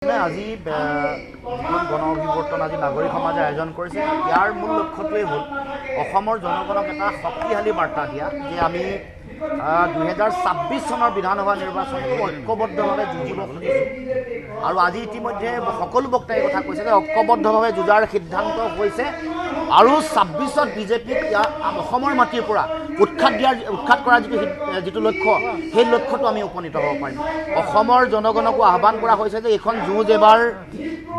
আজি গণ অভিৱৰ্তন আজি নাগৰিক সমাজে আয়োজন কৰিছে। ইয়াৰ মূল লক্ষ্যটোৱেই হ'ল অসমৰ জনগণক এটা শক্তিশালী বাৰ্তা দিয়া যে আমি 2026 চনৰ বিধানসভা নিৰ্বাচনটো ঐক্যবদ্ধভাৱে যুঁজিব খুজিছোঁ। আৰু আজি ইতিমধ্যে সকলো বক্তাই এই কথা কৈছে যে ঐক্যবদ্ধভাৱে যুঁজাৰ সিদ্ধান্ত হৈছে আৰু 26ত বিজেপিক অসমৰ মাটিৰ পৰা উৎখাত কৰাৰ যিটো লক্ষ্য, সেই লক্ষ্যটো আমি উপনীত হ'ব পাৰিম। অসমৰ জনগণকো আহ্বান কৰা হৈছে যে এইখন যুঁজ এবাৰ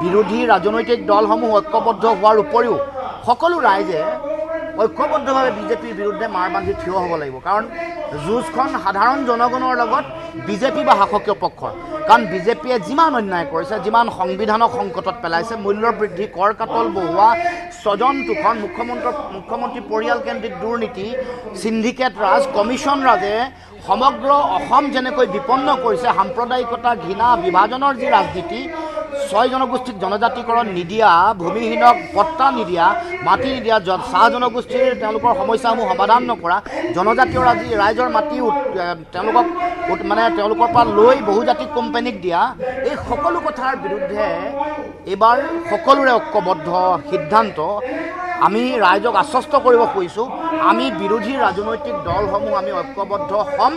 বিৰোধী ৰাজনৈতিক দলসমূহ ঐক্যবদ্ধ হোৱাৰ উপৰিও সকলো ৰাইজে ঐক্যবদ্ধভাৱে বিজেপিৰ বিৰুদ্ধে মাৰ বান্ধি থিয় হ'ব লাগিব। কাৰণ যুঁজখন সাধাৰণ জনগণৰ লগত বিজেপি বা শাসকীয় পক্ষৰ। কাৰণ বিজেপিয়ে যিমান অন্যায় কৰিছে, যিমান সংবিধানক সংকটত পেলাইছে, মূল্য বৃদ্ধি, কৰ কাটল বহোৱা, স্বজন তোষণ, মুখ্যমন্ত্ৰী পৰিয়ালকেন্দ্ৰিক দুৰ্নীতি, সিন্ডিকেট ৰাজ, কমিশ্যন ৰাজে সমগ্ৰ অসম যেনেকৈ বিপন্ন কৰিছে, সাম্প্ৰদায়িকতা, ঘৃণা, বিভাজনৰ যি ৰাজনীতি, 6 জনগোষ্ঠীক জনজাতিকৰণ নিদিয়া, ভূমিহীনক পট্টা নিদিয়া, মাটি নিদিয়া, চাহ জনগোষ্ঠীৰ তেওঁলোকৰ সমস্যাসমূহ সমাধান নকৰা, জনজাতীয় ৰাইজৰ মাটি তেওঁলোকৰ পৰা লৈ বহুজাতিক কোম্পানীক দিয়া, এই সকলো কথাৰ বিৰুদ্ধে এইবাৰ সকলোৰে ঐক্যবদ্ধ সিদ্ধান্ত। আমি ৰাইজক আশ্বস্ত কৰিব খুজিছোঁ, আমি বিৰোধী ৰাজনৈতিক দলসমূহ আমি ঐক্যবদ্ধ হ'ম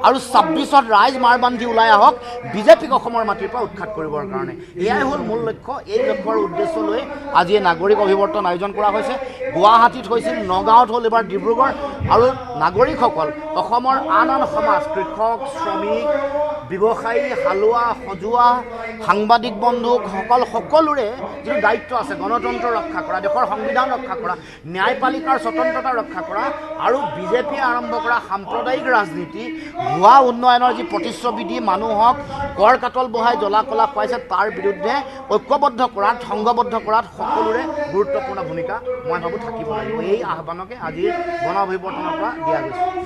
আৰু 26ত ৰাইজ মাৰ বান্ধি ওলাই আহক বিজেপিক অসমৰ মাটিৰ পৰা উৎখাত কৰিবৰ কাৰণে। এয়াই হ'ল মূল লক্ষ্য। এই লক্ষ্যৰ উদ্দেশ্য লৈ আজি নাগৰিক অভিৱৰ্তন আয়োজন কৰা হৈছে। গুৱাহাটীত হৈছিল, নগাঁৱত হ'ল, এইবাৰ ডিব্ৰুগড়। আৰু নাগৰিকসকল, অসমৰ আন সমাজ, কৃষক, শ্ৰমিক, ব্যৱসায়ী, হালোৱা, সজোৱা, সাংবাদিক বন্ধুসকল, সকলোৰে যিটো দায়িত্ব আছে গণতন্ত্ৰ ৰক্ষা কৰা, দেশৰ সংবিধান ৰক্ষা কৰা, ন্যায়পালিকাৰ স্বতন্ত্ৰতা ৰক্ষা কৰা আৰু বিজেপিয়ে আৰম্ভ কৰা সাম্প্ৰদায়িক ৰাজনীতি, ভুৱা উন্নয়নৰ যি প্ৰতিচ্ছবি দি মানুহক কৰ কাটল বহাই জ্বলা কলা খুৱাইছে, তাৰ বিৰুদ্ধে ঐক্যবদ্ধ কৰাত, সংঘবদ্ধ কৰাত সকলোৰে গুৰুত্বপূৰ্ণ ভূমিকা মই ভাবোঁ থাকিব লাগিব। এই আহ্বানকে আজিৰ গণ অভিৱৰ্তনৰ পৰা দিয়া গৈছে।